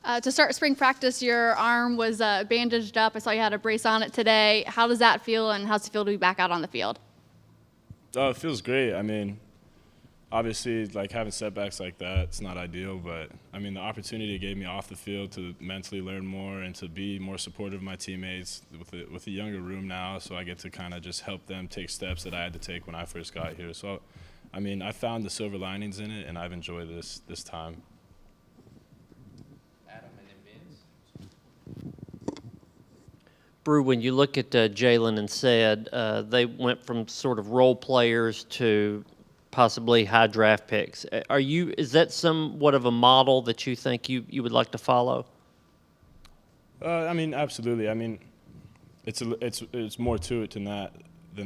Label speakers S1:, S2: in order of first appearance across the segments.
S1: To start spring practice, your arm was bandaged up. I saw you had a brace on it today. How does that feel, and how's it feel to be back out on the field?
S2: Oh, it feels great. I mean, obviously, like having setbacks like that, it's not ideal. But I mean, the opportunity it gave me off the field to mentally learn more and to be more supportive of my teammates with a younger room now, so I get to kind of just help them take steps that I had to take when I first got here. So, I mean, I found the silver linings in it, and I've enjoyed this time.
S3: Bru, when you look at Jalen and said they went from sort of role players to possibly high draft picks. Is that somewhat of a model that you think you would like to follow?
S2: I mean, absolutely. I mean, it's more to it than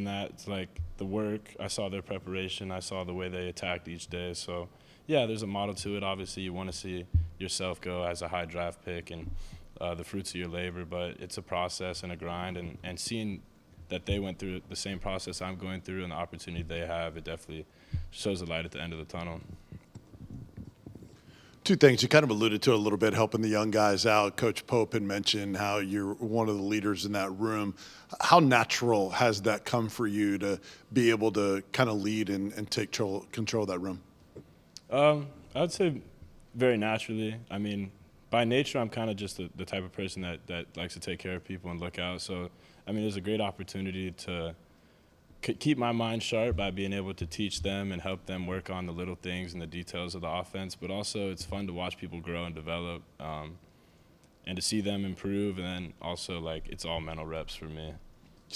S2: that. It's like the work. I saw their preparation. I saw the way they attacked each day. So, yeah, there's a model to it. Obviously, you want to see yourself go as a high draft pick and the fruits of your labor, but it's a process and a grind, and seeing that they went through the same process I'm going through and the opportunity they have, it definitely shows the light at the end of the tunnel.
S4: Two things you kind of alluded to a little bit, helping the young guys out. Coach Pope had mentioned how you're one of the leaders in that room. How natural has that come for you to be able to kind of lead and take control of that room?
S2: I would say very naturally. I mean, by nature, I'm kind of just the type of person that likes to take care of people and look out. So, I mean, there's a great opportunity to keep my mind sharp by being able to teach them and help them work on the little things and the details of the offense. But also, it's fun to watch people grow and develop and to see them improve. And then also, like, it's all mental reps for me.
S4: You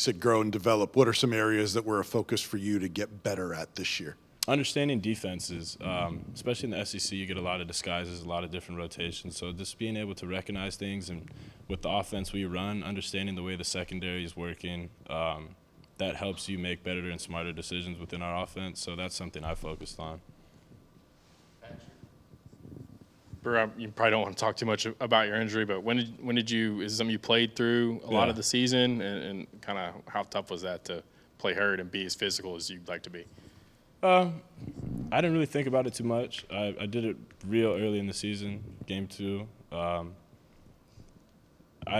S4: said grow and develop. What are some areas that were a focus for you to get better at this year?
S2: Understanding defenses, especially in the SEC, you get a lot of disguises, a lot of different rotations. So just being able to recognize things, and with the offense we run, understanding the way the secondary is working, that helps you make better and smarter decisions within our offense. So that's something I focused on.
S5: Bru, you probably don't want to talk too much about your injury, but when did you? Is it something you played through a lot of the season, and kind of how tough was that to play hurt and be as physical as you'd like to be?
S2: I didn't really think about it too much. I did it real early in the season, game 2. I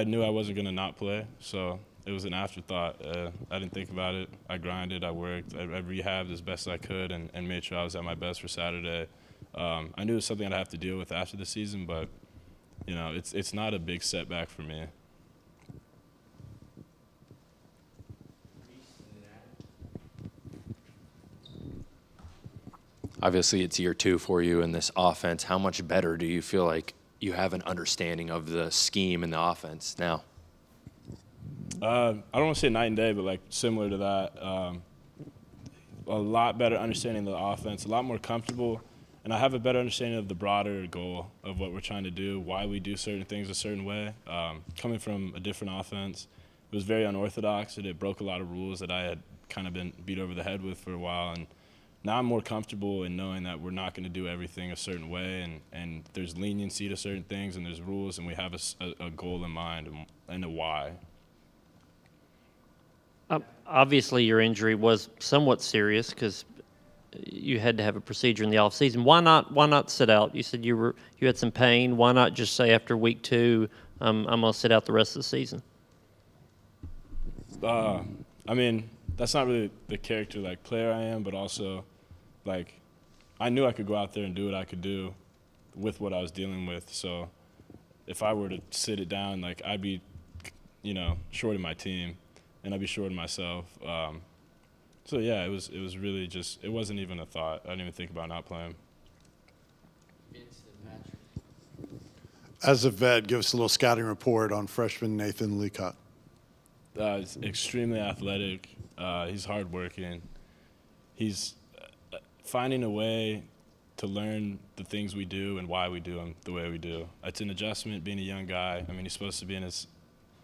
S2: knew I wasn't going to not play, so it was an afterthought. I didn't think about it. I grinded, I worked, I rehabbed as best I could and made sure I was at my best for Saturday. I knew it was something I'd have to deal with after the season, but, you know, it's not a big setback for me.
S6: Obviously, it's year 2 for you in this offense. How much better do you feel like you have an understanding of the scheme and the offense now?
S2: I don't want to say night and day, but like similar to that. A lot better understanding of the offense, a lot more comfortable, and I have a better understanding of the broader goal of what we're trying to do, why we do certain things a certain way. Coming from a different offense, it was very unorthodox, and it broke a lot of rules that I had kind of been beat over the head with for a while. And now I'm more comfortable in knowing that we're not going to do everything a certain way, and there's leniency to certain things, and there's rules, and we have a goal in mind and a why.
S3: Obviously, your injury was somewhat serious because you had to have a procedure in the off season. Why not sit out? You said you had some pain. Why not just say after week 2, I'm going to sit out the rest of the season?
S2: I mean, that's not really the character like player I am, but also like I knew I could go out there and do what I could do with what I was dealing with. So if I were to sit it down, like I'd be, you know, short of my team, and I'd be short of myself. So yeah, it was really just, it wasn't even a thought. I didn't even think about not playing.
S4: As a vet, give us a little scouting report on freshman Nathan Leacock.
S2: He's extremely athletic. He's hardworking. He's finding a way to learn the things we do and why we do them the way we do. It's an adjustment being a young guy. I mean, he's supposed to be in his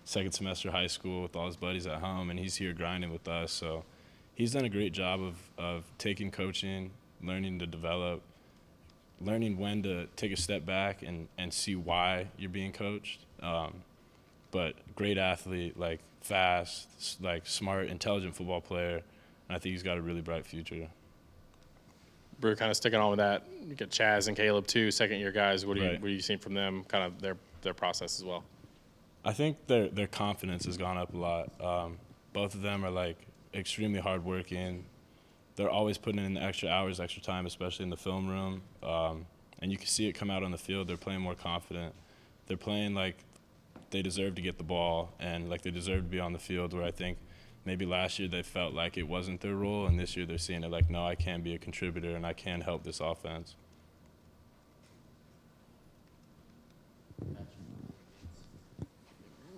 S2: second semester of high school with all his buddies at home, and he's here grinding with us. So he's done a great job of taking coaching, learning to develop, learning when to take a step back and see why you're being coached. But great athlete, like fast, like smart, intelligent football player, and I think he's got a really bright future.
S5: Bru, kind of sticking on with that, you got Chaz and Caleb too, second-year guys. What are you seeing from them, kind of their process as well?
S2: I think their confidence has gone up a lot. Both of them are like extremely hardworking. They're always putting in the extra hours, extra time, especially in the film room. And you can see it come out on the field. They're playing more confident. They're playing like they deserve to get the ball and like they deserve to be on the field, where I think maybe last year they felt like it wasn't their role, and this year they're seeing it like, no, I can be a contributor and I can help this offense.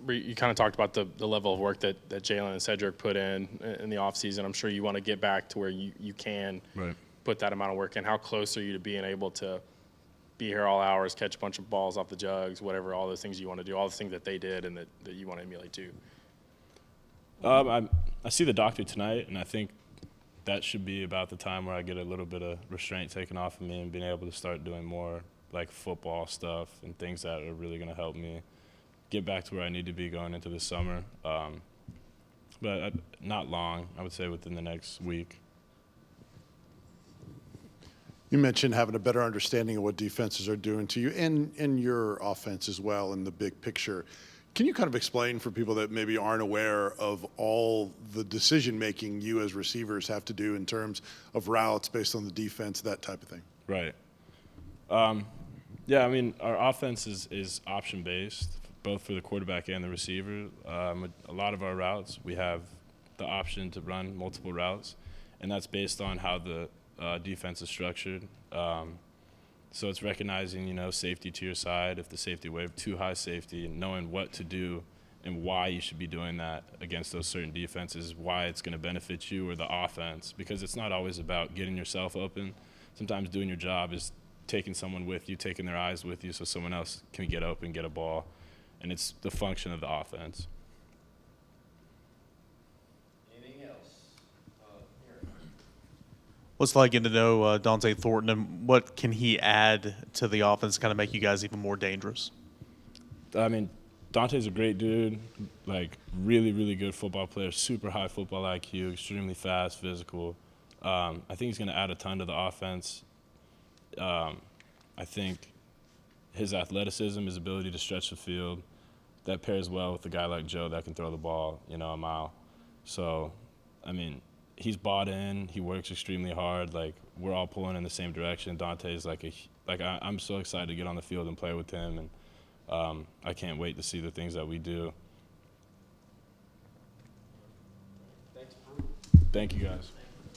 S5: You kind of talked about the level of work that Jalen and Cedric put in the offseason. I'm sure you want to get back to where you can put that amount of work in. How close are you to being able to be here all hours, catch a bunch of balls off the jugs, whatever, all those things you want to do, all the things that they did and that you want to emulate too?
S2: I see the doctor tonight, and I think that should be about the time where I get a little bit of restraint taken off of me and being able to start doing more like football stuff and things that are really going to help me get back to where I need to be going into the summer. But not long, I would say within the next week.
S4: You mentioned having a better understanding of what defenses are doing to you and your offense as well in the big picture. Can you kind of explain for people that maybe aren't aware of all the decision-making you as receivers have to do in terms of routes based on the defense, that type of thing?
S2: Right. Yeah, I mean, our offense is option-based, both for the quarterback and the receiver. A lot of our routes, we have the option to run multiple routes, and that's based on how the defense is structured. So it's recognizing, safety to your side. If the safety wave too high safety, and knowing what to do and why you should be doing that against those certain defenses, why it's going to benefit you or the offense, because it's not always about getting yourself open. Sometimes doing your job is taking someone with you, taking their eyes with you so someone else can get open, get a ball, and it's the function of the offense.
S7: What's it like getting to know Dante Thornton, and what can he add to the offense to kind of make you guys even more dangerous?
S2: I mean, Dante's a great dude, like really, really good football player, super high football IQ, extremely fast, physical. I think he's going to add a ton to the offense. I think his athleticism, his ability to stretch the field, that pairs well with a guy like Joe that can throw the ball, a mile. So, I mean, he's bought in. He works extremely hard. Like, we're all pulling in the same direction. Dante's I'm so excited to get on the field and play with him, and I can't wait to see the things that we do. Thank you, guys.